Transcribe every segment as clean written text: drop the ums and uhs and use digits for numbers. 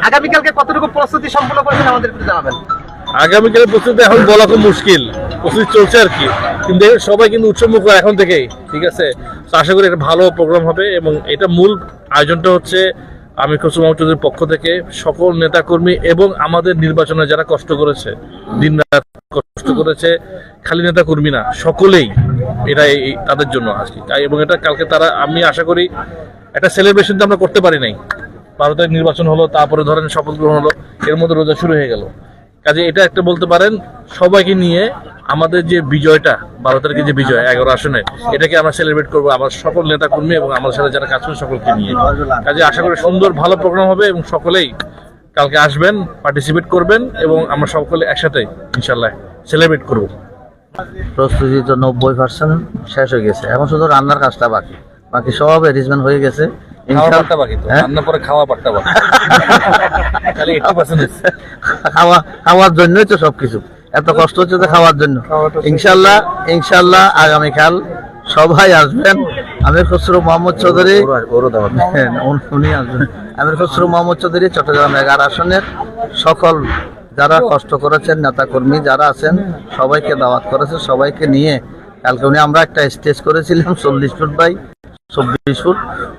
আগামীকালকে কতটুকু প্রস্তুতি সম্পন্ন করেছেন আমাদের একটু জানাবেন। আগামীকালের প্রস্তুতি এখন বলা খুব মুশকিল, প্রস্তুতি চলছে আর কি, কিন্তু সবাই কিন্তু উৎসবমুখ এখন থেকেই, ঠিক আছে। তো আশা করি একটা ভালো প্রোগ্রাম হবে, এবং এটা মূল আয়োজনটা হচ্ছে আমির খসরু মাহমুদ চৌধুরীর পক্ষ থেকে সকল নেতাকর্মী এবং আমাদের নির্বাচনে যারা কষ্ট করেছে, দিন রাত কষ্ট করেছে, খালি নেতাকর্মী না, সকলেই এটা তাদের জন্য আজকে। এবং এটা কালকে তারা, আমি আশা করি একটা সেলিব্রেশন তো আমরা করতে পারি নাই। 12 তারিখ নির্বাচন হলো, তারপরে ধরেন শপথ গ্রহণ হলো, এর মধ্যে রোজা শুরু হয়ে গেল। কাজে এটা একটা বলতে পারেন সবাইকে নিয়ে আমাদের যে বিজয়টা, 12 তারিখে যে বিজয় 11 আসনে, এটাকে আমরা সেলিব্রেট করবো আমার সকল নেতা কর্মী এবং আমার সাথে যারা কাজ করে সকলকে নিয়ে। কাজে আশা করি সুন্দর ভালো প্রোগ্রাম হবে, এবং সকলেই কালকে আসবেন, পার্টিসিপেট করবেন, এবং আমরা সকলে একসাথে ইনশাল্লাহ সেলিব্রেট করবো। প্রস্তুতি তো 90% শেষ হয়ে গেছে, এখন শুধু রান্নার কাজটা বাকি, বাকি সব অ্যারেঞ্জমেন্ট হয়ে গেছে। খাওয়ার জন্যই তো সবকিছু, এত কষ্ট হচ্ছে তো খাওয়ার জন্য। ইনশাল্লাহ আগামীকাল সবাই আসবেন। আমির খসরু মাহমুদ চৌধুরী, উনি আসবেন। আমির খসরু মাহমুদ চৌধুরী চট্টগ্রাম 11 আসনের সকল যারা কষ্ট করেছেন, নেতা কর্মী যারা আছেন, সবাইকে দাওয়াত করেছে, সবাইকে নিয়ে কালকে আমরা একটা স্টেজ করেছিলাম 40 ফুট বাই 24 ফুট,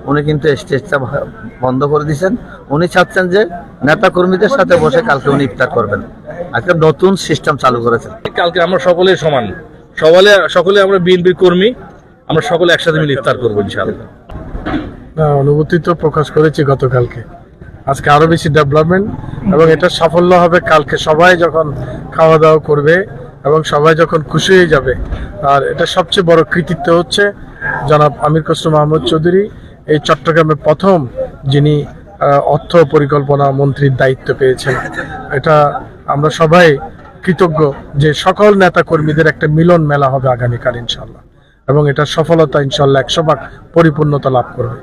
উনি কিন্তু স্টেজটা বন্ধ করে দিয়েছেন। উনি চাচ্ছেন যে নেতা কর্মীদের সাথে বসে কালকে উনি ইফতার করবেন, একটা নতুন সিস্টেম চালু করেছেন। কালকে আমরা সকলেই সমান, সকলে আমরা বিএনপির কর্মী, আমরা সকলে একসাথে মিলে ইফতার করবো ইনশাআল্লাহ। অনুভূতি তো প্রকাশ করেছি গতকালকে, আজকে আরো বেশি ডেভেলপমেন্ট, এবং এটা সাফল্য হবে কালকে সবাই যখন খাওয়া দাওয়া করবে এবং সবাই যখন খুশি হয়ে যাবে। আর এটা সবচেয়ে বড় কৃতিত্ব হচ্ছে জনাব আমির খসরু মাহমুদ চৌধুরী, এই চট্টগ্রামের প্রথম যিনি অর্থ পরিকল্পনা মন্ত্রীর দায়িত্ব পেয়েছেন। এটা আমরা সবাই কৃতজ্ঞ যে সকল নেতা কর্মীদের একটা মিলন মেলা হবে আগামীকাল ইনশাল্লাহ, এবং এটার সফলতা ইনশাল্লাহ 100 ভাগ পরিপূর্ণতা লাভ করবে।